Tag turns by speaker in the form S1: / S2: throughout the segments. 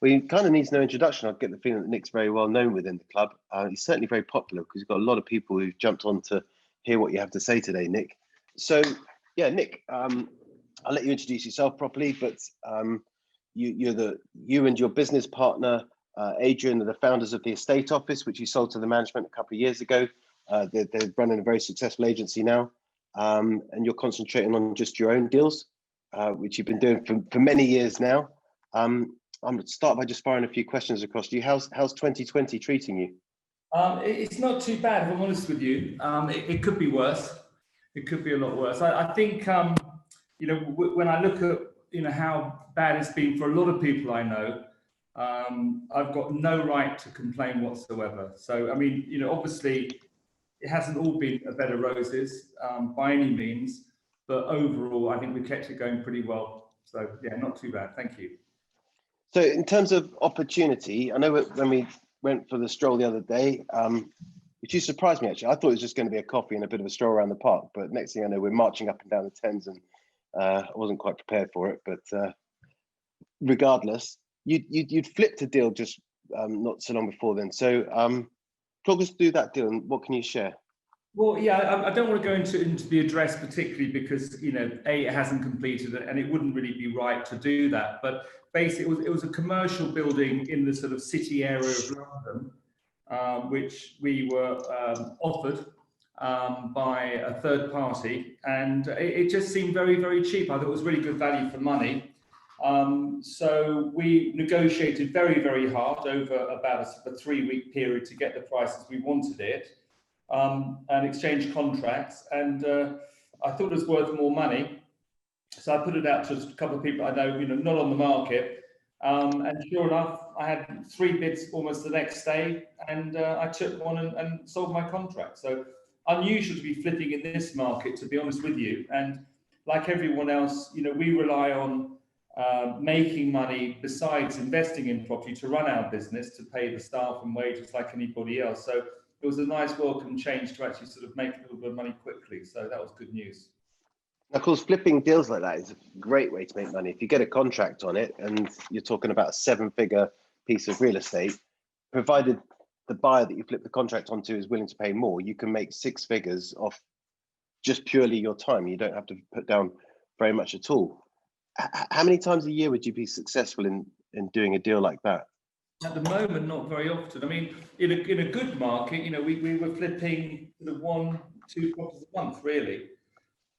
S1: Well, he kind of needs no introduction. I get the feeling that Nick's very well known within the club. He's certainly very popular because you've got a lot of people who've jumped on to hear what you have to say today, Nick. So, yeah, Nick, I'll let you introduce yourself properly, but you and your business partner, Adrian, are the founders of the Estate Office, which you sold to the management a couple of years ago. They're running a very successful agency now, and you're concentrating on just your own deals, which you've been doing for many years now. I'm going to start by just firing a few questions across to you. How's 2020 treating you?
S2: It's not too bad, if I'm honest with you. It could be worse. It could be a lot worse. I think, when I look at, how bad it's been for a lot of people I know, I've got no right to complain whatsoever. So, I mean, obviously, it hasn't all been a bed of roses by any means, but overall, I think we kept it going pretty well. So, yeah, not too bad. Thank you.
S1: So in terms of opportunity, I know when we went for the stroll the other day, which you surprised me actually. I thought it was just going to be a coffee and a bit of a stroll around the park, but next thing I know, we're marching up and down the Thames, and I wasn't quite prepared for it. But regardless, you'd flipped a deal just not so long before then. So talk us through that deal and what can you share?
S2: Well, yeah, I don't want to go into the address particularly because, it hasn't completed and it wouldn't really be right to do that. But basically, it was a commercial building in the sort of city area of London, which we were offered by a third party. And it just seemed very, very cheap. I thought it was really good value for money. So we negotiated very, very hard over about a 3-week period to get the prices we wanted it. And exchange contracts, and I thought it was worth more money, so I put it out to a couple of people I know, not on the market, and sure enough, I had 3 bids almost the next day, and I took one and sold my contract. So unusual to be flipping in this market, to be honest with you, and like everyone else, we rely on making money besides investing in property to run our business, to pay the staff and wages like anybody else. So it was a nice welcome change to actually sort of make a little bit of money quickly. So that was good news.
S1: Of course, flipping deals like that is a great way to make money. If you get a contract on it and you're talking about a 7-figure piece of real estate, provided the buyer that you flip the contract onto is willing to pay more, you can make 6 figures off just purely your time. You don't have to put down very much at all. How many times a year would you be successful in doing a deal like that?
S2: At the moment, not very often. I mean, in a good market, we were flipping sort of 1-2 properties a month, really.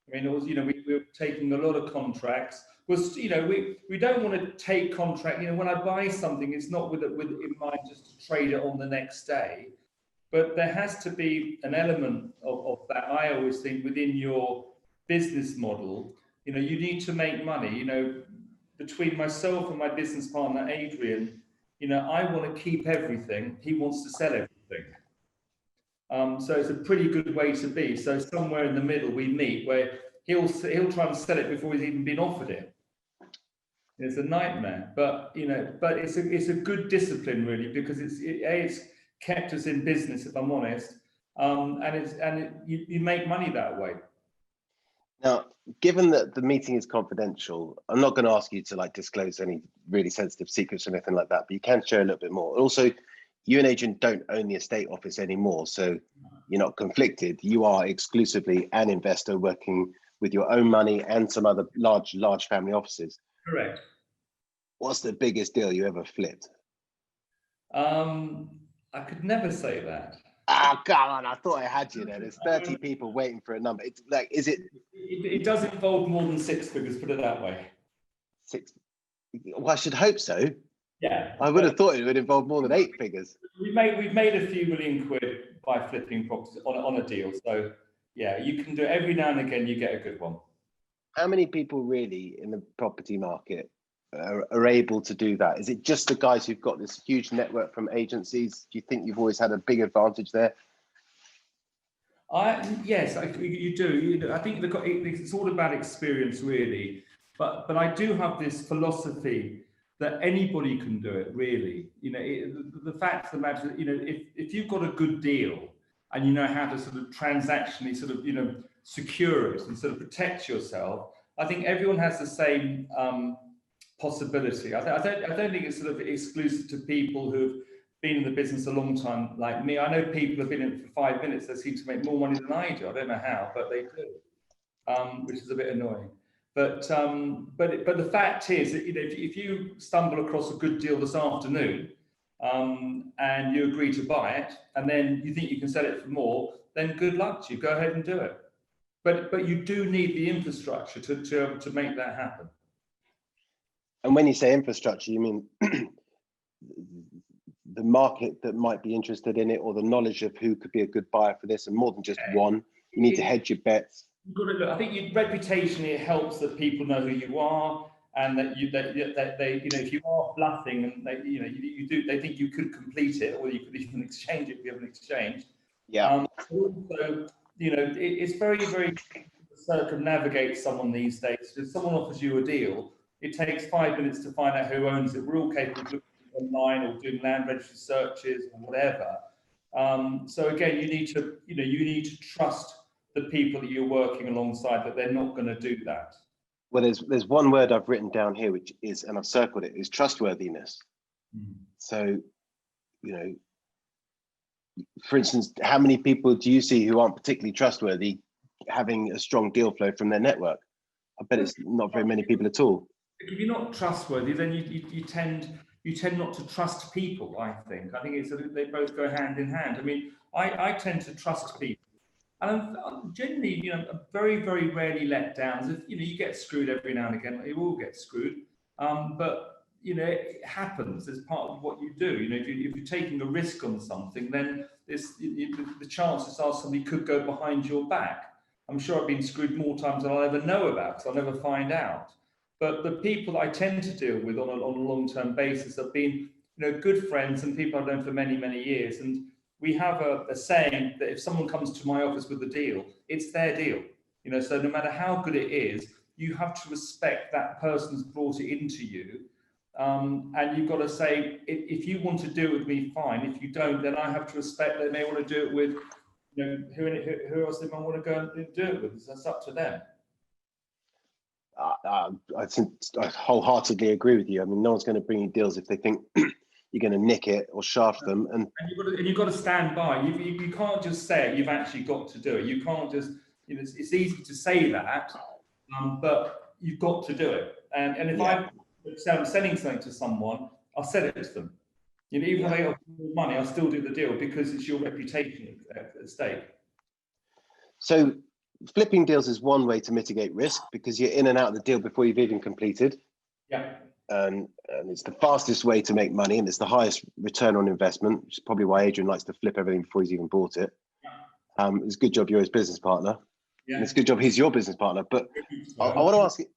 S2: I mean, it was, we were taking a lot of contracts. We don't want to take contract. When I buy something, it's not with in mind just to trade it on the next day, but there has to be an element of that. I always think within your business model, you need to make money. Between myself and my business partner, Adrian, I want to keep everything. He wants to sell everything. So it's a pretty good way to be. So somewhere in the middle we meet, where he'll try and sell it before he's even been offered it. It's a nightmare, but but it's a good discipline really, because it's kept us in business, if I'm honest, and you make money that way.
S1: Now, given that the meeting is confidential, I'm not going to ask you to disclose any really sensitive secrets or anything like that, but you can share a little bit more. Also, you and Adrian don't own the estate office anymore, so you're not conflicted. You are exclusively an investor working with your own money and some other large family offices.
S2: Correct.
S1: What's the biggest deal you ever flipped?
S2: I could never say that.
S1: Oh, come on, I thought I had you there. There's 30 people waiting for a number. It's is it?
S2: It does involve more than 6 figures, put it that way.
S1: 6? Well, I should hope so.
S2: Yeah.
S1: I would have thought it would involve more than 8 figures.
S2: We've made a few million quid by flipping properties on a deal. So yeah, you can do it every now and again. You get a good one.
S1: How many people really in the property market are able to do that? Is it just the guys who've got this huge network from agencies? Do you think you've always had a big advantage there?
S2: Yes, you do. I think it's all about experience, really. But I do have this philosophy that anybody can do it, really. The fact of the matter, if you've got a good deal and you know how to sort of transactionally sort of secure it and sort of protect yourself, I think everyone has the same possibility. I don't think it's sort of exclusive to people who've been in the business a long time like me. I know people who've been in it for 5 minutes that seem to make more money than I do. I don't know how, but they do, which is a bit annoying. But the fact is that, you know, if you stumble across a good deal this afternoon, and you agree to buy it, and then you think you can sell it for more, then good luck to you. Go ahead and do it. But you do need the infrastructure to make that happen.
S1: And when you say infrastructure, you mean the market that might be interested in it, or the knowledge of who could be a good buyer for this, and more than just one. You need to hedge your bets.
S2: You've got to look. I think your reputation, it helps that people know who you are, and that they, you know, if you are bluffing and they, you know, they think you could complete it, or you could even exchange it if you have an exchange.
S1: Yeah.
S2: Also, you know, it's very, very to circumnavigate someone these days. If someone offers you a deal, it takes 5 minutes to find out who owns it. We're all capable of looking online or doing land registry searches or whatever. So again, you need to trust the people that you're working alongside, that they're not going to do that.
S1: Well, there's one word I've written down here, which is, and I've circled it, is trustworthiness. So, you know, for instance, how many people do you see who aren't particularly trustworthy having a strong deal flow from their network? I bet it's not very many people at all.
S2: If you're not trustworthy, then you tend not to trust people. I think it's they both go hand in hand. I mean, I tend to trust people, and I'm generally, you know, very, very rarely let down. If, you know, you get screwed every now and again. You all get screwed, but you know, it happens as part of what you do. You know, if you're taking a risk on something, then the chances are somebody could go behind your back. I'm sure I've been screwed more times than I'll ever know about, because I'll never find out. But the people that I tend to deal with on a long-term basis have been, you know, good friends and people I've known for many, many years. And we have a saying that if someone comes to my office with a deal, it's their deal. You know, so no matter how good it is, you have to respect that person's brought it into you. And you've got to say, if you want to do it with me, fine. If you don't, then I have to respect that they may want to do it with, you know, who else they might want to go and do it with. That's up to them.
S1: I think I wholeheartedly agree with you. I mean, no one's going to bring you deals if they think you're going to nick it or shaft them. And
S2: you've got to stand by. You can't just say it. You've actually got to do it. You can't just, you know, it's easy to say that, but you've got to do it. And if I'm selling something to someone, I'll sell it to them. You know, even though they offer more money, I'll still do the deal, because it's your reputation at stake.
S1: So flipping deals is one way to mitigate risk, because you're in and out of the deal before you've even completed.
S2: Yeah.
S1: And it's the fastest way to make money, and it's the highest return on investment, which is probably why Adrian likes to flip everything before he's even bought it. It's a good job you're his business partner. Yeah. And it's a good job he's your business partner. But I want to ask you,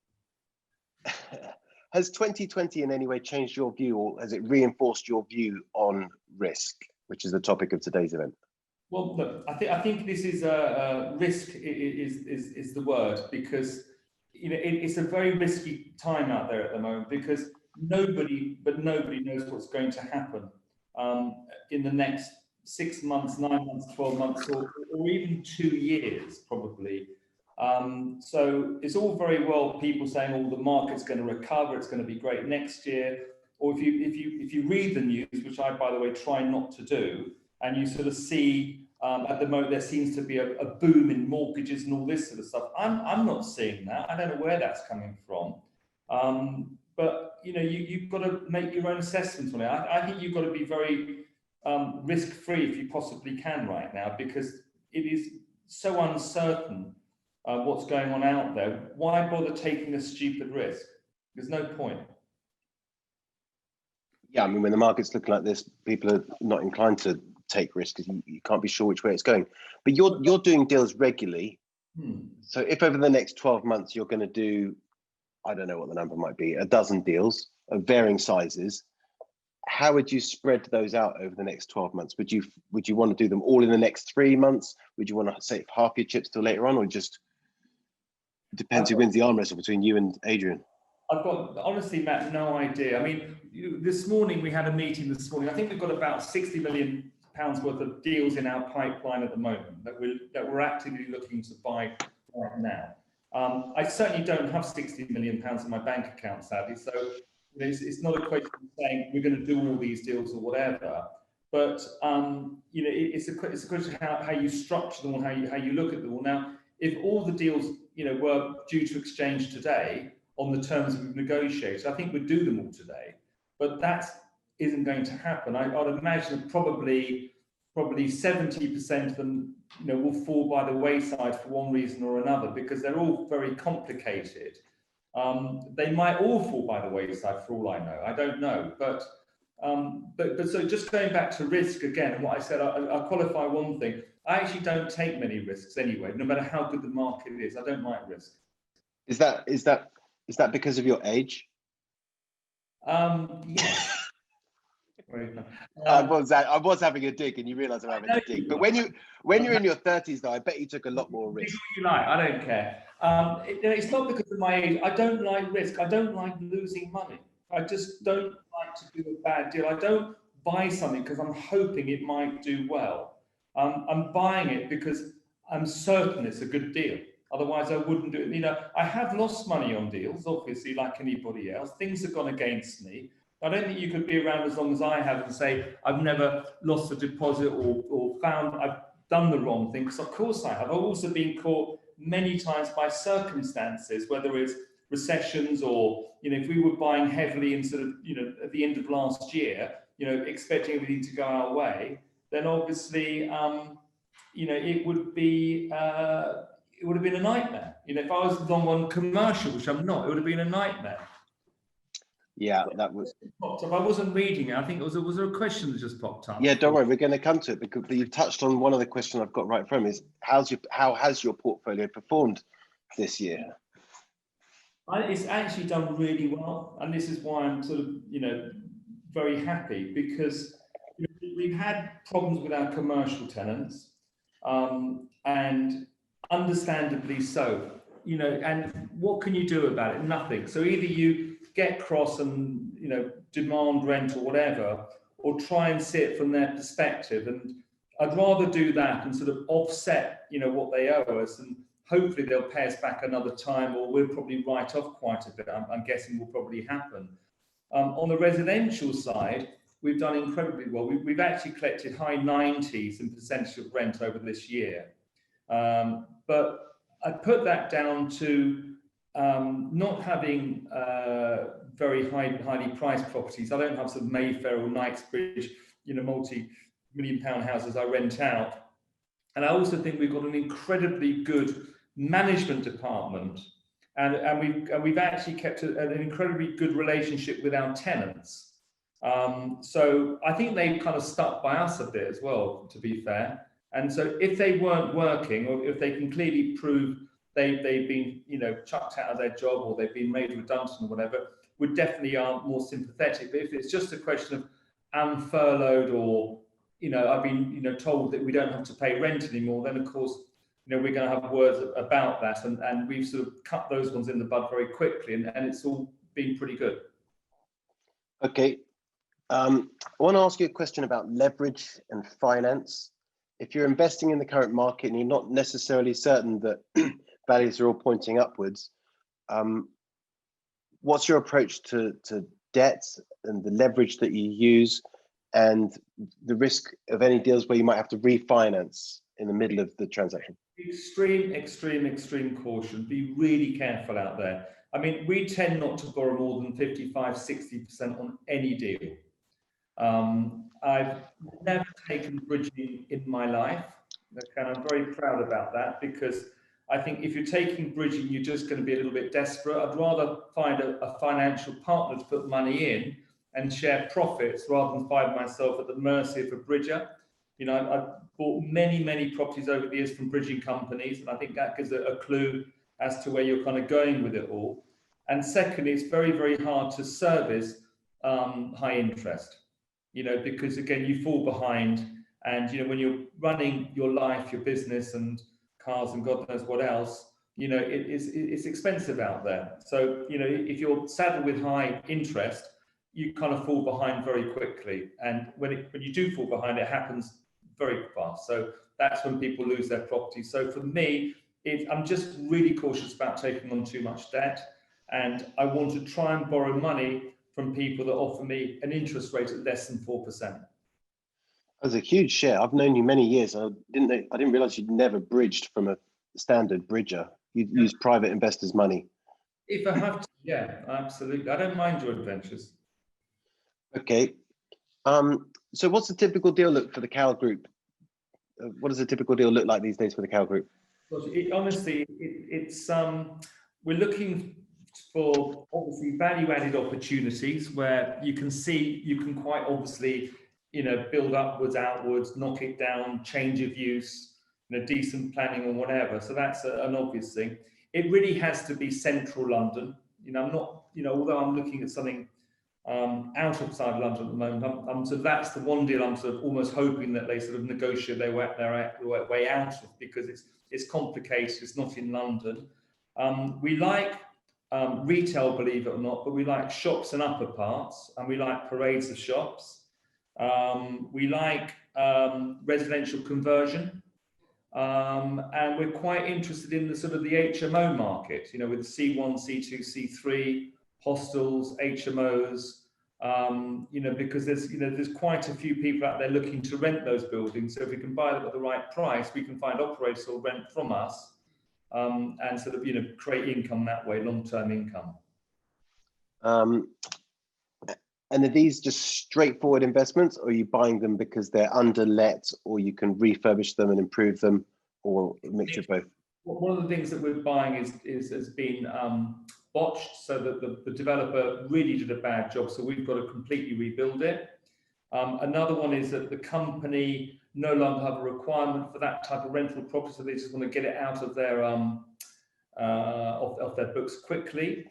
S1: has 2020 in any way changed your view, or has it reinforced your view on risk, which is the topic of today's event?
S2: Well, look, I think this is risk is the word, because, you know, it's a very risky time out there at the moment, because nobody knows what's going to happen in the next 6 months, 9 months, 12 months, or even 2 years probably. So it's all very well people saying, "Oh, the market's going to recover, it's going to be great next year." Or if you read the news, which I, by the way, try not to do, and you sort of see at the moment there seems to be a boom in mortgages and all this sort of stuff. I'm not seeing that. I don't know where that's coming from. But you know, you've got to make your own assessment on it. I think you've got to be very risk-free if you possibly can right now, because it is so uncertain what's going on out there. Why bother taking a stupid risk? There's no point.
S1: Yeah, I mean, when the market's looking like this, people are not inclined to take risks, because you can't be sure which way it's going. But you're doing deals regularly. So if over the next 12 months you're going to do, I don't know what the number might be, a dozen deals of varying sizes, how would you spread those out over the next 12 months? Would you want to do them all in the next 3 months? Would you want to save half your chips till later on, or just depends who wins the arm wrestle between you and Adrian?
S2: I've got, honestly, Matt, no idea. I mean, this morning we had a meeting this morning. I think we've got about £60 million worth of deals in our pipeline at the moment that we're actively looking to buy right now. I certainly don't have £60 million in my bank account, sadly. So It's not a question of saying we're going to do all these deals or whatever, but it's a question of how you structure them or how you look at them. Well, now, if all the deals were due to exchange today on the terms we've negotiated, I think we'd do them all today, but that isn't going to happen. I'd imagine that probably 70% of them will fall by the wayside for one reason or another, because they're all very complicated. They might all fall by the wayside for all I know. I don't know, but so just going back to risk again, and what I said, I'll qualify one thing. I actually don't take many risks anyway, no matter how good the market is. I don't like risk.
S1: Is that because of your age?
S2: Yes.
S1: I was having a dig, and you realise I'm having a dig. But when you're in your 30s, though, I bet you took a lot more risk.
S2: You like? I don't care. It's not because of my age. I don't like risk. I don't like losing money. I just don't like to do a bad deal. I don't buy something because I'm hoping it might do well. I'm buying it because I'm certain it's a good deal. Otherwise, I wouldn't do it. I have lost money on deals, obviously, like anybody else. Things have gone against me. I don't think you could be around as long as I have and say, I've never lost a deposit or found I've done the wrong thing, because of course I have. I've also been caught many times by circumstances, whether it's recessions or, if we were buying heavily in sort of, at the end of last year, expecting everything to go our way, then obviously, it would have been a nightmare. If I was on one commercial, which I'm not, it would have been a nightmare.
S1: Yeah, that was.
S2: Popped up. I wasn't reading it. I think was there a question that just popped up?
S1: Yeah, don't worry, we're going to come to it, because you've touched on one of the questions I've got right from is how has your portfolio performed this year?
S2: It's actually done really well, and this is why I'm sort of very happy, because we've had problems with our commercial tenants, and understandably so. And what can you do about it? Nothing. So either you get cross and demand rent or whatever, or try and see it from their perspective. And I'd rather do that and sort of offset what they owe us, and hopefully they'll pay us back another time, or we'll probably write off quite a bit. I'm guessing will probably happen. On the residential side, we've done incredibly well. We've actually collected high 90s in percentage of rent over this year, but I put that down to not having very highly priced properties. I don't have sort of Mayfair or Knightsbridge, multi-million-pound houses I rent out. And I also think we've got an incredibly good management department, and we've actually kept an incredibly good relationship with our tenants. So I think they've kind of stuck by us a bit as well, to be fair. And so if they weren't working, or if they can clearly prove they've been chucked out of their job, or they've been made redundant or whatever, we definitely are more sympathetic. But if it's just a question of I'm furloughed, or I've been told that we don't have to pay rent anymore, then of course we're going to have words about that, and we've sort of cut those ones in the bud very quickly, and it's all been pretty good.
S1: Okay, I want to ask you a question about leverage and finance. If you're investing in the current market and you're not necessarily certain that values are all pointing upwards, what's your approach to debt and the leverage that you use, and the risk of any deals where you might have to refinance in the middle of the transaction? Extreme caution. Be really careful out there. I mean, we tend not to borrow more than 55-60% on any deal. I've never taken bridging in my life, and I'm very proud about that, because I think if you're taking bridging, you're just going to be a little bit desperate. I'd rather find a financial partner to put money in and share profits, rather than find myself at the mercy of a bridger. I've bought many properties over the years from bridging companies, and I think that gives a clue as to where you're kind of going with it all. And secondly, it's very hard to service high interest, because again, you fall behind, and when you're running your life, your business, and cars, and God knows what else, it's expensive out there. So if you're saddled with high interest, you kind of fall behind very quickly, and when you do fall behind, it happens very fast. So that's when people lose their property. So for me, I'm just really cautious about taking on too much debt, and I want to try and borrow money
S2: from people that offer me an interest rate at less than 4%.
S1: That's a huge share. I've known you many years. I didn't realize you'd never bridged from a standard bridger. You'd use private investors' money.
S2: If I have to, yeah, absolutely. I don't mind joint ventures.
S1: Okay. So what's the typical deal look for the Cowell Group? What does a typical deal look like these days for the Cowell Group?
S2: Honestly, we're looking for obviously value-added opportunities where you can quite obviously, build upwards, outwards, knock it down, change of use, decent planning or whatever. So that's an obvious thing. It really has to be central London. I'm not, although I'm looking at something outside London at the moment, so that's the one deal I'm sort of almost hoping that they sort of negotiate their way out of, because it's complicated. It's not in London. We like retail, believe it or not, but we like shops and upper parts, and we like parades of shops. We like residential conversion, and we're quite interested in the sort of the HMO market, with the C1, C2, C3, hostels, HMOs, because there's quite a few people out there looking to rent those buildings. So if we can buy them at the right price, we can find operators who'll rent from us, and sort of, create income that way, long-term income.
S1: And are these just straightforward investments, or are you buying them because they're under-let, or you can refurbish them and improve them, or a mixture of both?
S2: One of the things that we're buying has been botched, so that the developer really did a bad job, so we've got to completely rebuild it. Another one is that the company no longer have a requirement for that type of rental property, so they just want to get it out of their books quickly.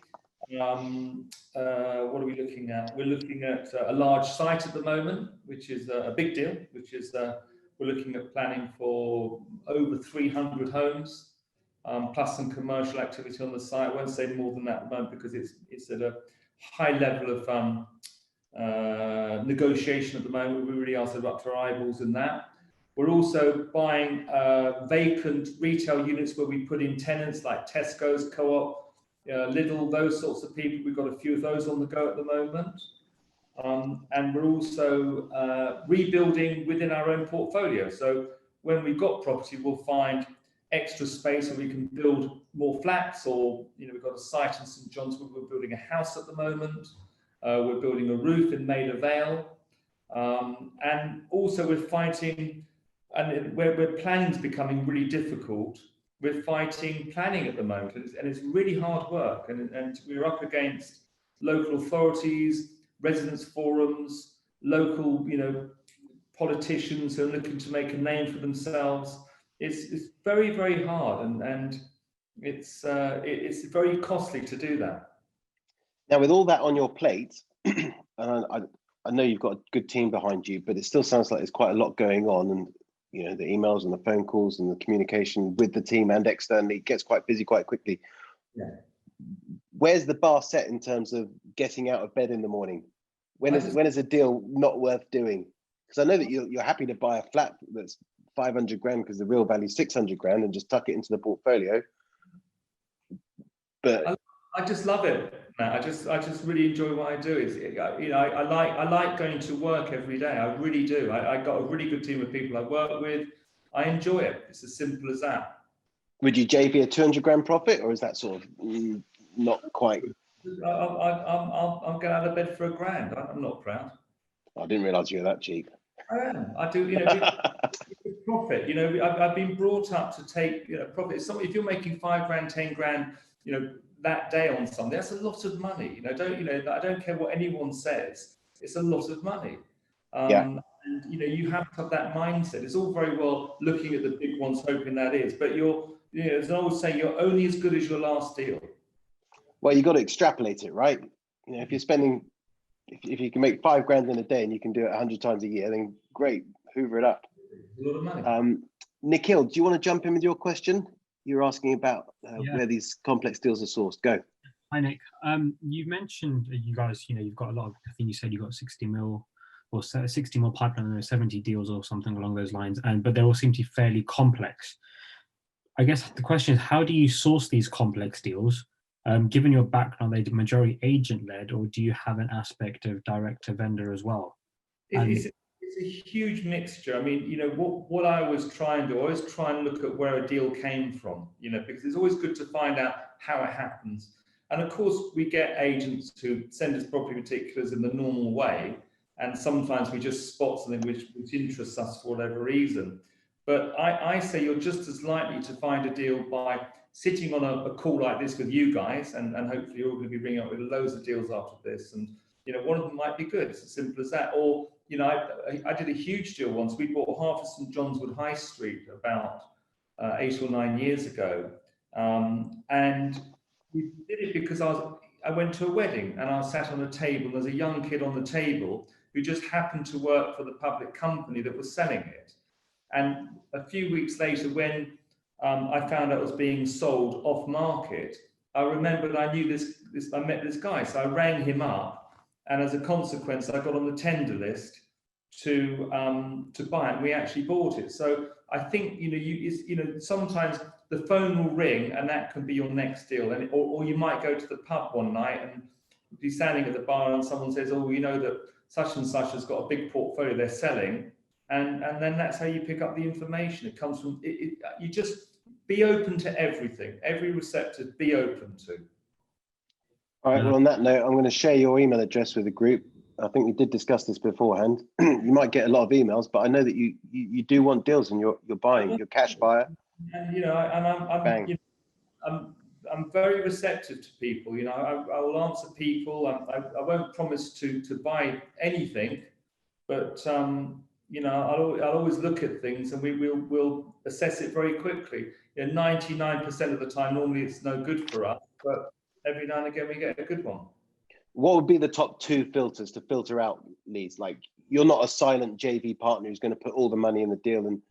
S2: What are we looking at? We're looking at a large site at the moment, which is a big deal, which is we're looking at planning for over 300 homes, plus some commercial activity on the site. I won't say more than that at the moment because it's at a high level of negotiation at the moment. We really are sort of up to our eyeballs in that. We're also buying vacant retail units where we put in tenants like Tesco's, Co-op, Lidl, those sorts of people. We've got a few of those on the go at the moment. And we're also rebuilding within our own portfolio. So when we've got property, we'll find extra space so we can build more flats, or we've got a site in St John's where we're building a house at the moment. We're building a roof in Maida Vale, and also we're fighting, and where planning is becoming really difficult. We're fighting planning at the moment, and it's really hard work, and we're up against local authorities, residents forums, local politicians who are looking to make a name for themselves. It's very, very hard, and it's very costly to do that.
S1: Now, with all that on your plate, and I know you've got a good team behind you, but it still sounds like there's quite a lot going on, and the emails and the phone calls and the communication with the team and externally gets quite busy quite quickly. Yeah. Where's the bar set in terms of getting out of bed in the morning? When is a deal not worth doing? Because I know that you're happy to buy a flat that's 500 grand because the real value is 600 grand and just tuck it into the portfolio. But
S2: I just love it, Matt. I just really enjoy what I do. I like going to work every day. I really do. I got a really good team of people I work with. I enjoy it. It's as simple as that. Would
S1: you JV a 200 grand profit, or is that sort of not quite?
S2: I'll get out of bed for £1,000. I'm not proud.
S1: I didn't realise you were that cheap.
S2: I am. I do. Profit. I've been brought up to take profit. If you're making £5,000, 10 grand, that day on something, that's a lot of money. I don't care what anyone says. It's a lot of money.
S1: Yeah.
S2: And you have to have that mindset. It's all very well looking at the big ones, hoping that is, but as I always say, you're only as good as your last deal.
S1: Well, you got to extrapolate it, right? If you're spending, if you can make 5 grand in a day and you can do it 100 times a year, then great, hoover it up.
S2: A lot of money.
S1: Nikhil, do you want to jump in with your question? You're asking about where these complex deals are sourced. Go.
S3: Hi, Nick. You mentioned you guys, you've got a lot of, I think you said you got 60 mil or 60 mil pipeline and 70 deals or something along those lines, but they all seem to be fairly complex. I guess the question is, how do you source these complex deals? Given your background, are they majority agent-led, or do you have an aspect of direct-to-vendor as well?
S2: It's a huge mixture. I mean, what I always try and do, I always try and look at where a deal came from, because it's always good to find out how it happens. And of course, we get agents who send us property particulars in the normal way, and sometimes we just spot something which interests us for whatever reason. But I say you're just as likely to find a deal by sitting on a call like this with you guys, and hopefully you're all going to be bringing up with loads of deals after this, and one of them might be good. It's as simple as that. Or I did a huge deal once. We bought half of St John's Wood High Street about 8 or 9 years ago, and we did it because I went to a wedding and I sat on a table. And there's a young kid on the table who just happened to work for the public company that was selling it. And a few weeks later, when I found out it was being sold off market, I remembered I knew I met this guy, so I rang him up, and as a consequence, I got on the tender list to buy it. And we actually bought it. So I think sometimes the phone will ring, and that can be your next deal. And or you might go to the pub one night and be standing at the bar, and someone says, "Oh, that such and such has got a big portfolio they're selling," and then that's how you pick up the information. It comes from you just be open to everything. Every receptor, be open to.
S1: All right. Well, on that note, I'm going to share your email address with the group. I think we did discuss this beforehand. You might get a lot of emails, but I know that you do want deals, and you're buying. You're cash buyer.
S2: And I'm very receptive to people. I will answer people. I won't promise to buy anything, but I'll always look at things, and we'll assess it very quickly. 99% of the time, normally it's no good for us, but every now and again we get a good one.
S1: What would be the top 2 filters to filter out leads? Like, you're not a silent JV partner who's going to put all the money in the deal, and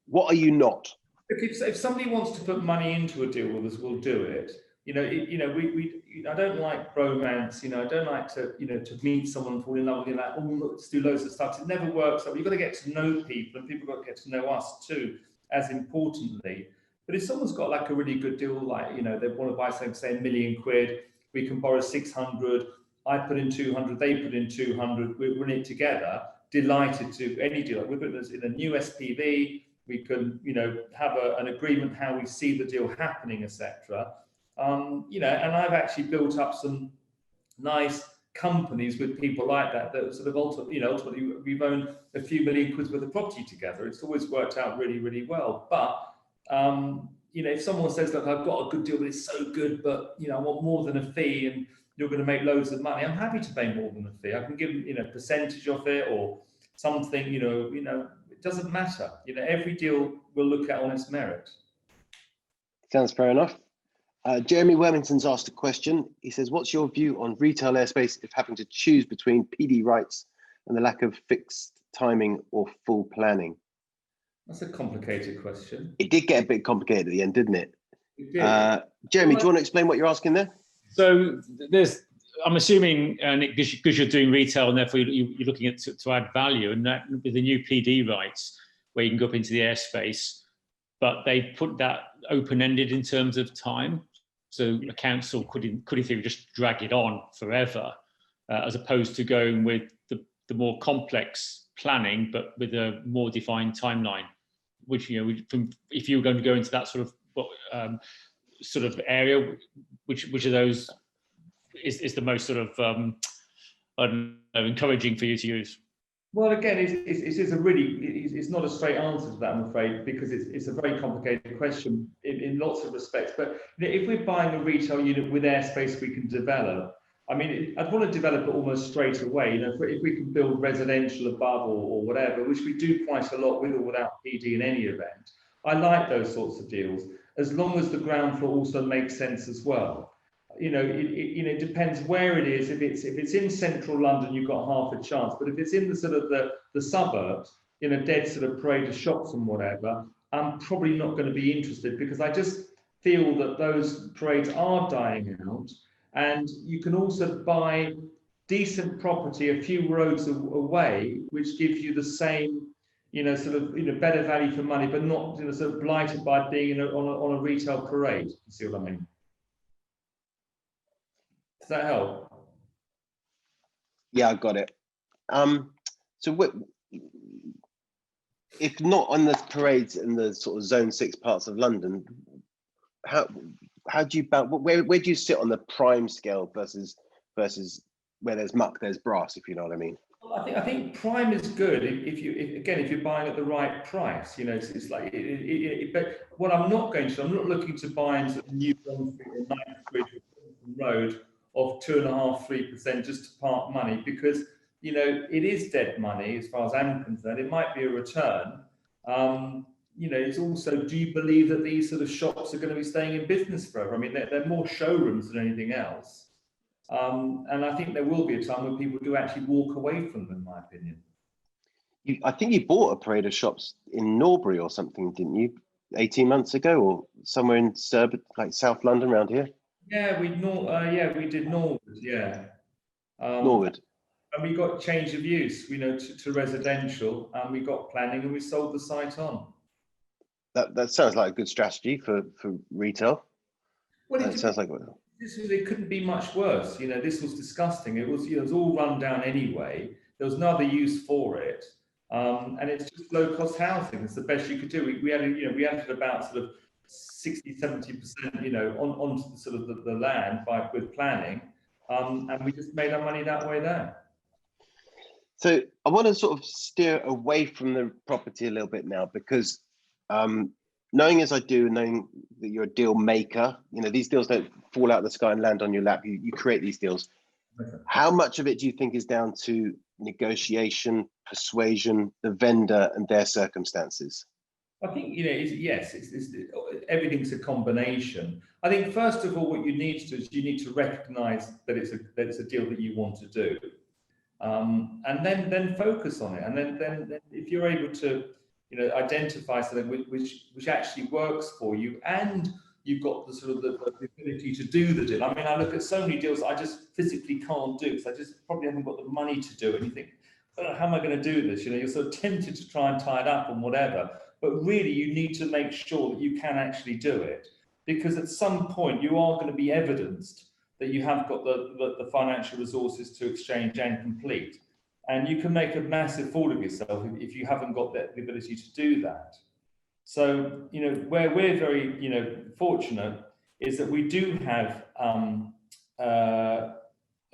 S1: what are you not?
S2: If somebody wants to put money into a deal with us, we'll do it. I don't like romance. I don't like to to meet someone, fall in love with you, like, oh, let's do loads of stuff. It never works. You've got to get to know people, and people got to get to know us too, as importantly. But if someone's got like a really good deal, like they want to buy something, say £1 million, we can borrow 600. I put in 200, they put in 200. We run it together. Delighted to any deal. We put this in a new SPV. We can have an agreement how we see the deal happening, etc. And I've actually built up some nice companies with people like that sort of ultimately we've owned a few £1 million worth of property together. It's always worked out really, really well. But if someone says, look, I've got a good deal, but it's so good, but I want more than a fee, and you're going to make loads of money, I'm happy to pay more than a fee. I can give them a percentage of it or something. It doesn't matter. Every deal we'll look at on its merit.
S1: Sounds fair enough. Jeremy Wormington's asked a question. He says, what's your view on retail airspace if having to choose between PD rights and the lack of fixed timing or full planning?
S2: That's a complicated question.
S1: It did get a bit complicated at the end, didn't it?
S2: It did.
S1: Jeremy, do you want to explain what you're asking there?
S4: So I'm assuming, Nick, because you're doing retail and therefore you're looking at to add value, and that with the new PD rights, where you can go up into the airspace, but they put that open-ended in terms of time. So a council could in theory just drag it on forever, as opposed to going with the more complex planning, but with a more defined timeline. Which if you were going to go into that sort of area, which of those is the most sort of encouraging for you to use?
S2: Well, again, it's not a straight answer to that, I'm afraid, because it's a very complicated question in lots of respects. But if we're buying a retail unit with airspace we can develop, I mean, I'd want to develop it almost straight away. If we can build residential above or whatever, which we do quite a lot with or without PD in any event. I like those sorts of deals, as long as the ground floor also makes sense as well. It depends where it is. If it's in central London, you've got half a chance. But if it's in the sort of the suburbs, in a dead sort of parade of shops and whatever, I'm probably not going to be interested, because I just feel that those parades are dying out. And you can also buy decent property a few roads away, which gives you the same, better value for money, but not sort of blighted by being on a retail parade. You see what I mean? Does that help?
S1: Yeah, I got it. So if not on the parades in the sort of zone 6 parts of London, how do you where do you sit on the prime scale versus where there's muck, there's brass, if you know what I mean?
S2: Well, I think prime is good if you're buying at the right price. You know, it's like but what I'm not looking to buy into a new Bond Street or Knightsbridge road of 2.5–3% just to park money, because you know it is dead money as far as I'm concerned. It might be a return. You know, it's also, do you believe that these sort of shops are going to be staying in business forever? I mean, they're more showrooms than anything else. And I think there will be a time when people do actually walk away from them, in my opinion.
S1: I think you bought a parade of shops in Norbury or something, didn't you? 18 months ago, or somewhere in like South London around here?
S2: Yeah, we did Norwood, yeah.
S1: Norwood.
S2: And we got change of use, you know, to residential, and we got planning, and we sold the site on.
S1: That sounds like a good strategy for retail.
S2: Well,
S1: it sounds like
S2: it couldn't be much worse. You know, this was disgusting. It was, you know, it was all run down anyway. There was no other use for it, and it's just low-cost housing. It's the best you could do. We added about sort of 60–70%, you know, onto the sort of the land with planning, and we just made our money that way there.
S1: So I want to sort of steer away from the property a little bit now, because knowing as I do, knowing that you're a deal maker, you know, these deals don't fall out of the sky and land on your lap. You create these deals. Okay. How much of it do you think is down to negotiation, persuasion, the vendor and their circumstances?
S2: I think, you know, everything's a combination. I think first of all, what you need to do is you need to recognise that it's a deal that you want to do, and then focus on it. And then if you're able to, you know, identify something which actually works for you, and you've got the sort of the ability to do the deal. I mean, I look at so many deals I just physically can't do because I just probably haven't got the money to do it. And you think, oh, how am I going to do this? You know, you're sort of tempted to try and tie it up and whatever. But really, you need to make sure that you can actually do it, because at some point you are going to be evidenced that you have got the financial resources to exchange and complete. And you can make a massive fool of yourself if you haven't got the ability to do that. So, you know, where we're very, you know, fortunate is that we do have a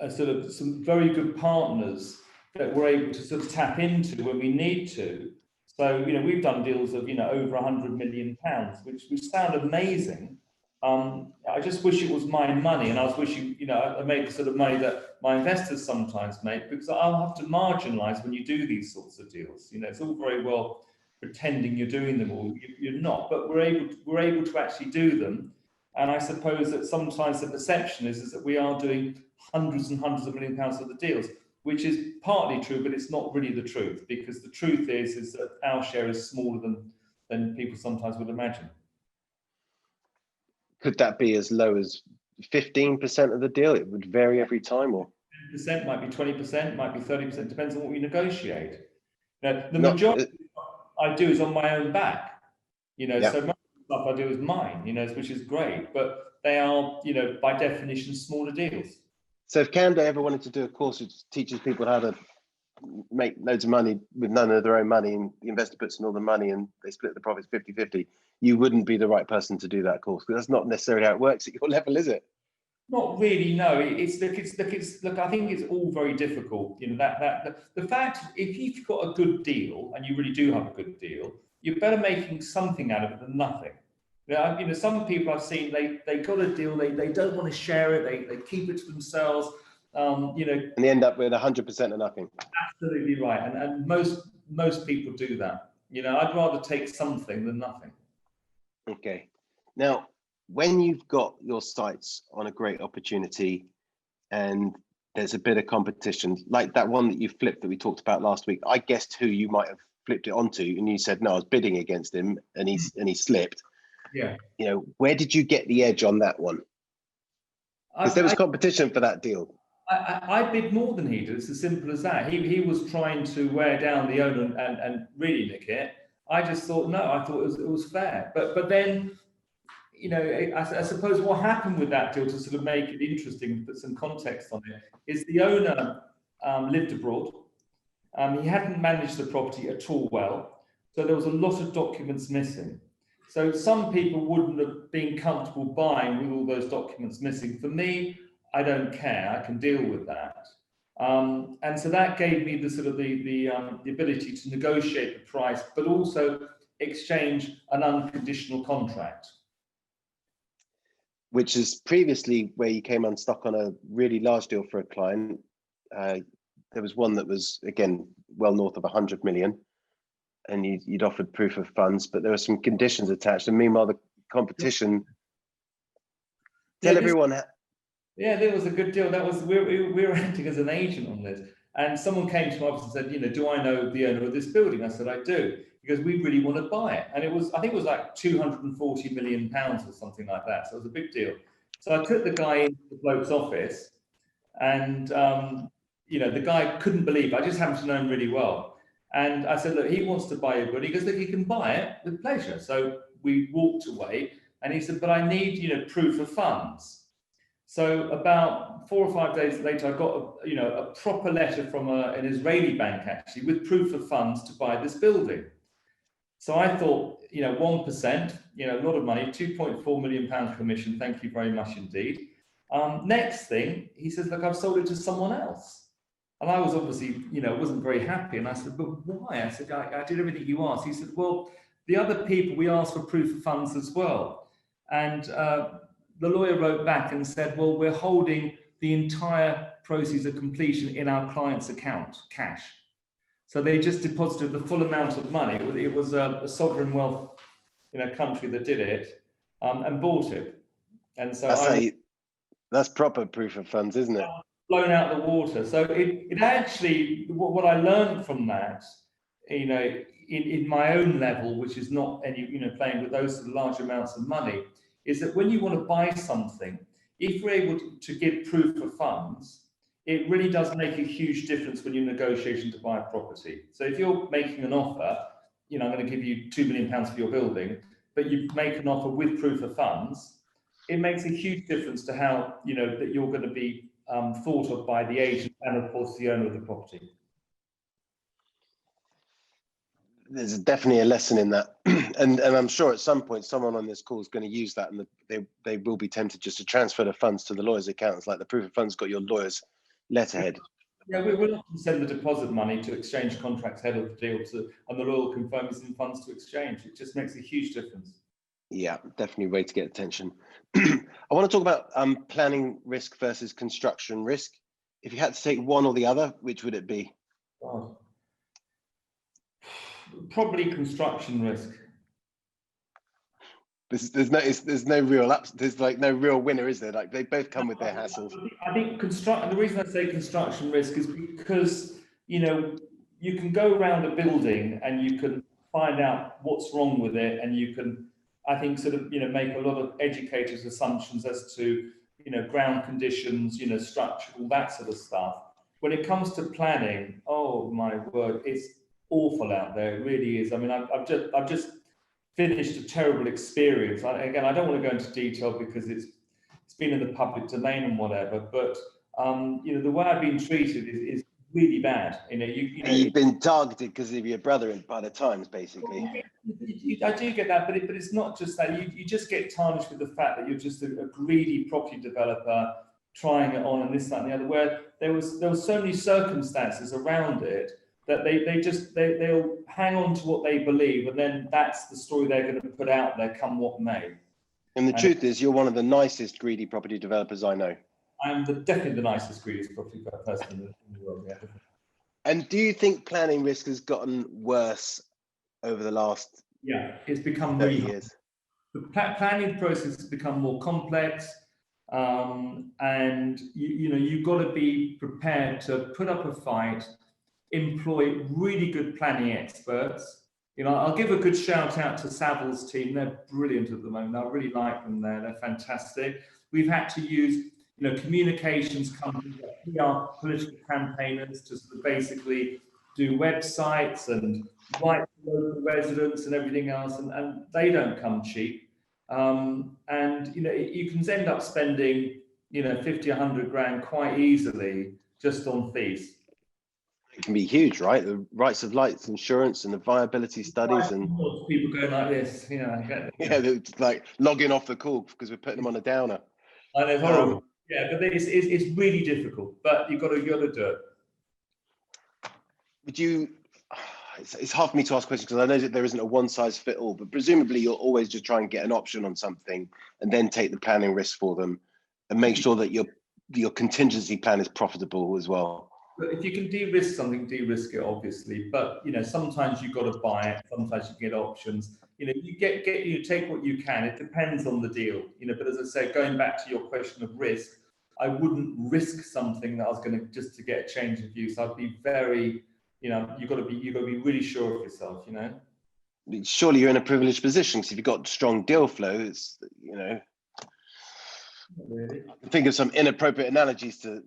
S2: sort of some very good partners that we're able to sort of tap into when we need to. So, you know, we've done deals of, you know, over £100 million, which sound amazing. I just wish it was my money, and I was wishing, you know, I made the sort of money that my investors sometimes make, because I'll have to marginalise when you do these sorts of deals. You know, it's all very well pretending you're doing them all, you're not, but we're able to actually do them. And I suppose that sometimes the perception is that we are doing hundreds and hundreds of £millions worth of deals, which is partly true, but it's not really the truth, because the truth is that our share is smaller than people sometimes would imagine.
S1: Could that be as low as 15% of the deal? It would vary every time, or
S2: 10%, might be 20%, might be 30%, depends on what we negotiate. Now, the majority I do is on my own back, you know, so most of the stuff I do is mine, you know, which is great, but they are, you know, by definition, smaller deals. So
S1: if Qandor ever wanted to do a course which teaches people how to make loads of money with none of their own money, and the investor puts in all the money and they split the profits 50-50, you wouldn't be the right person to do that course, because that's not necessarily how it works at your level, is it? Not really, no. Look, I think it's all very difficult. You know, the fact, if you've got a good deal, and you really do have a good deal, you're better making something out of it than nothing. You know, some people I've seen, they got a deal, they don't want to share it, they keep it to themselves, you know. And they end up with 100% of nothing. Absolutely right, and most people do that. You know, I'd rather take something than nothing. Okay. Now, when you've got your sights on a great opportunity and there's a bit of competition, like that one that you flipped that we talked about last week, I guessed who you might have flipped it onto, and you said, no, I was bidding against him and he slipped. Yeah. You know, where did you get the edge on that one? Because there was competition for that deal. I bid more than he did. It's as simple as that. He was trying to wear down the owner and really nick it. I just thought, no, I thought it was fair. But then,
S2: you know, I suppose what happened with that deal, to sort of make it interesting and put some context on it, is the owner lived abroad. He hadn't managed the property at all well, so there was a lot of documents missing. So some people wouldn't have been comfortable buying with all those documents missing. For me, I don't care. I can deal with that. And so that gave me the sort of the ability to negotiate the price, but also exchange an unconditional contract.
S1: Which is previously where you came unstuck on a really large deal for a client. There was one that was, again, well north of 100 million, and you'd offered proof of funds, but there were some conditions attached. And meanwhile, the competition, tell everyone.
S2: Yeah, that was a good deal. That was, we were acting as an agent on this. And someone came to my office and said, you know, do I know the owner of this building? I said, I do. Because we really want to buy it. And it was, I think it was like 240 million pounds or something like that. So it was a big deal. So I took the guy into the bloke's office, and, you know, the guy couldn't believe it. I just happened to know him really well. And I said, look, he wants to buy your building. He goes, look, he can buy it with pleasure. So we walked away, and he said, but I need, you know, proof of funds. So about 4 or 5 days later, I got a proper letter from an Israeli bank, actually, with proof of funds to buy this building. So I thought, you know, 1%, you know, a lot of money, 2.4 million pounds commission. Thank you very much indeed. Next thing, he says, look, I've sold it to someone else. And I was obviously, you know, wasn't very happy. And I said, but why? I said, I did everything you asked. He said, well, the other people, we asked for proof of funds as well. And the lawyer wrote back and said, well, we're holding the entire proceeds of completion in our client's account, cash. So they just deposited the full amount of money. It was a sovereign wealth, you know, country that did it, and bought it. And so
S1: that's proper proof of funds, isn't it?
S2: Blown out the water. So it actually, what I learned from that, you know, in my own level, which is not any, you know, playing with those sort of large amounts of money, is that when you want to buy something, if we're able to give proof of funds, it really does make a huge difference when you're negotiating to buy a property. So if you're making an offer, you know, I'm going to give you £2 million for your building, but you make an offer with proof of funds, it makes a huge difference to how, you know, that you're going to be thought of by the agent and, of course, the owner of the property.
S1: There's definitely a lesson in that. and I'm sure at some point someone on this call is going to use that, and they will be tempted just to transfer the funds to the lawyer's account. It's like the proof of funds got your lawyer's letterhead.
S2: Yeah, we'll often send the deposit money to exchange contracts ahead of the deal, and the lawyer will confirm it's in funds to exchange. It just makes a huge difference. Yeah,
S1: definitely a way to get attention. I want to talk about planning risk versus construction risk. If you had to take one or the other, which would it be?
S2: God. Probably construction risk.
S1: There's no real there's like no real winner, is there? Like they both come with their hassles.
S2: I think the reason I say construction risk is because, you know, you can go around a building and you can find out what's wrong with it, and you can, I think, sort of, you know, make a lot of educated assumptions as to, you know, ground conditions, you know, structure, all that sort of stuff. When it comes to planning, oh my word, it's awful out there. It really is. I mean, I've just finished a terrible experience. Again, I don't want to go into detail because it's been in the public domain and whatever. But you know, the way I've been treated is really bad. You know, you've been targeted because of your brother by the Times, basically. I do get that, but it's not just that. You just get tarnished with the fact that you're just a greedy property developer trying it on and this, that, and the other. Where there was so many circumstances around it that they'll hang on to what they believe, and then that's the story they're going to put out there, come what may. And the truth is, you're one of the nicest greedy property developers I know. I'm definitely the nicest, greediest property person in the world. Yeah. And do you think planning risk has gotten worse over the last? Yeah, it's become 30 years. The planning process has become more complex, and you know, you've got to be prepared to put up a fight, employ really good planning experts. You know, I'll give a good shout out to Savills team. They're brilliant at the moment. I really like them there. They're fantastic. We've had to use, you know, communications companies, PR, political campaigners to sort of basically do websites and write to local residents and everything else. And they don't come cheap. And you can end up spending 50, 100 grand quite easily just on fees.
S1: It can be huge, right? The rights of light insurance and the viability studies, and
S2: people going like this,
S1: yeah, they're like logging off the call because we're putting them on a downer.
S2: I know, it's horrible. Yeah, but it's really difficult, but you've got to do it.
S1: Would you? It's hard for me to ask questions because I know that there isn't a one size fit all, but presumably you'll always just try and get an option on something and then take the planning risk for them and make sure that your contingency plan is profitable as well.
S2: But if you can de-risk something, de-risk it, obviously. But sometimes you've got to buy it. Sometimes you get options. You take what you can. It depends on the deal. But as I say, going back to your question of risk, I wouldn't risk something that I was going to just to get a change of use. I'd be very, you've got to be really sure of yourself.
S1: Surely you're in a privileged position because if you've got strong deal flow, it's
S2: Really.
S1: I think of some inappropriate analogies to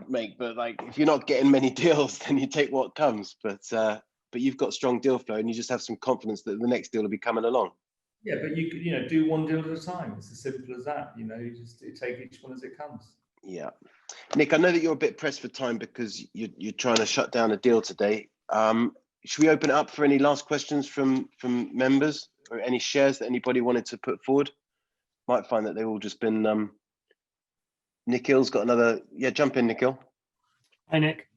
S1: make, but like if you're not getting many deals, then you take what comes. But you've got strong deal flow, and you just have some confidence that the next deal will be coming along.
S2: Yeah, but you could do one deal at a time. It's as simple as that. You just take each one as it comes.
S1: Yeah, Nick, I know that you're a bit pressed for time because you're trying to shut down a deal today. Should we open it up for any last questions from members or any shares that anybody wanted to put forward? Might find that they've all just been. Nikhil's got another. Yeah, jump in, Nikhil.
S3: Hi, Nick.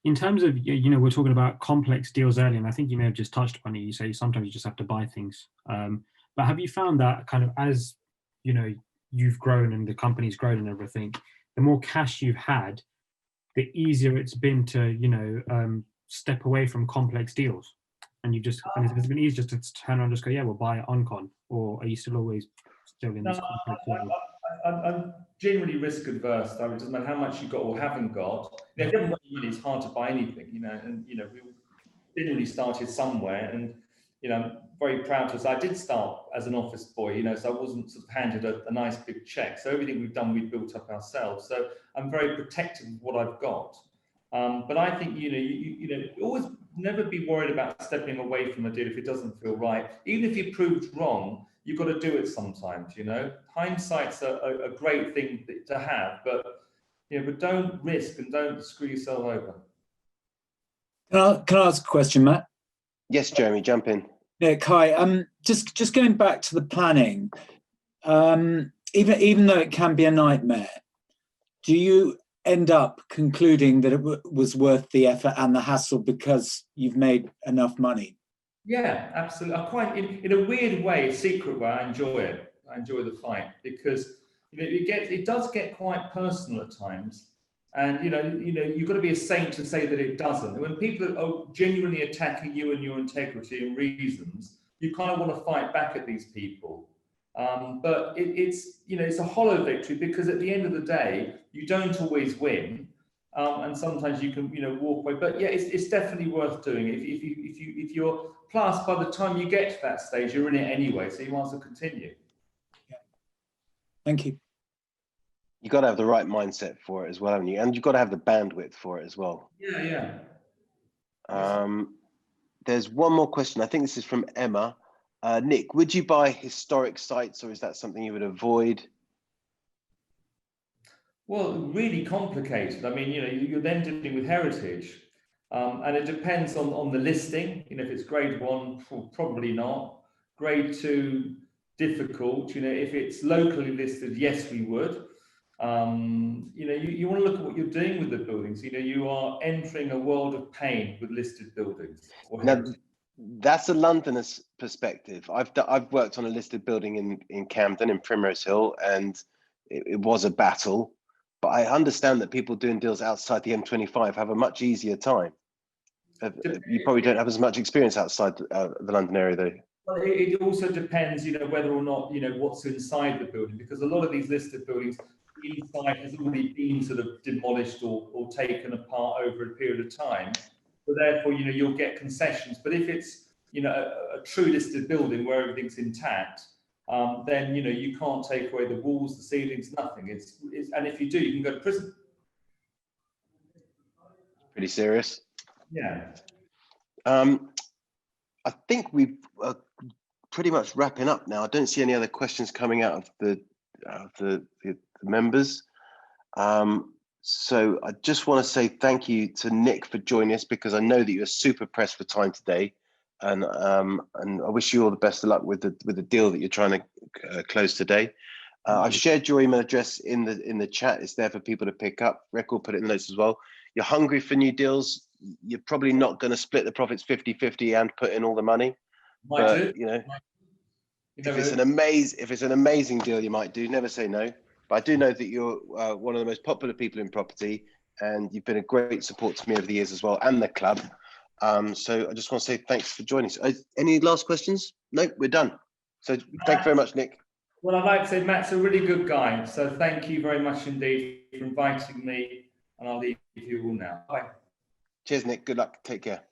S3: In terms of, we're talking about complex deals earlier, and I think you may have just touched upon it. You say sometimes you just have to buy things. But have you found that kind of as, you've grown and the company's grown and everything, the more cash you've had, the easier it's been to, step away from complex deals? And it's been easier just to turn around and just go, yeah, we'll buy it on con, or are you still always in this complex level?
S2: I'm generally risk adverse. It doesn't matter how much you've got or haven't got. If you haven't got any money, it's hard to buy anything, and we generally started somewhere, and I'm very proud to say I did start as an office boy, so I wasn't sort of handed a nice big check. So everything we've done, we've built up ourselves. So I'm very protective of what I've got. But I think you always never be worried about stepping away from a deal if it doesn't feel right. Even if you're proved wrong, you've got to do it sometimes. Hindsight's a great thing to have, but don't risk and don't screw yourself over.
S5: Can I ask a question, Matt?
S1: Yes, Jeremy, jump in.
S5: Nick, hi. Just going back to the planning. Even though it can be a nightmare, do you end up concluding that it was worth the effort and the hassle because you've made enough money?
S2: Yeah, absolutely. I quite, in a weird way, a secret way, I enjoy it. I enjoy the fight because it does get quite personal at times, and you've got to be a saint to say that it doesn't. And when people are genuinely attacking you and your integrity and reasons, you kind of want to fight back at these people. But it's a hollow victory because at the end of the day, you don't always win. And sometimes you can, walk away. But yeah, it's definitely worth doing. If you're plus, by the time you get to that stage, you're in it anyway, so you might as well continue.
S5: Yeah. Thank you.
S1: You've got to have the right mindset for it as well, haven't you? And you've got to have the bandwidth for it as well.
S2: Yeah.
S1: There's one more question. I think this is from Emma. Nick, would you buy historic sites, or is that something you would avoid?
S2: Well, really complicated. I mean, you're then dealing with heritage, and it depends on the listing. If it's grade 1, probably not. Grade 2, difficult. If it's locally listed, yes, we would. You want to look at what you're doing with the buildings. You are entering a world of pain with listed buildings.
S1: Now, that's a Londoner's perspective. I've worked on a listed building in Camden, in Primrose Hill, and it was a battle. But I understand that people doing deals outside the M25 have a much easier time. You probably don't have as much experience outside the London area, though.
S2: Well, it also depends, whether or not, what's inside the building, because a lot of these listed buildings, inside has already been sort of demolished or taken apart over a period of time. So therefore, you'll get concessions. But if it's, a true listed building where everything's intact, then you can't take away the walls, the ceilings, nothing. And if you do, you can go to prison.
S1: Pretty serious.
S2: Yeah.
S1: I think we've pretty much wrapping up now. I don't see any other questions coming out of the members. So I just want to say thank you to Nick for joining us, because I know that you're super pressed for time today, and I wish you all the best of luck with the deal that you're trying to close today. I've shared your email address in the chat. It's there for people to pick up. Rick will put it in the notes as well. You're hungry for new deals. You're probably not going to split the profits 50-50 and put in all the money. But you know, if it's an amazing deal, you might do. Never say no. But I do know that you're one of the most popular people in property, and you've been a great support to me over the years as well, and the club. So I just want to say thanks for joining us. Any last questions? No, we're done. So thank you very much, Nick.
S2: Well, I'd like to say Matt's a really good guy. So thank you very much indeed for inviting me, and I'll leave you all now. Bye.
S1: Cheers, Nick. Good luck. Take care.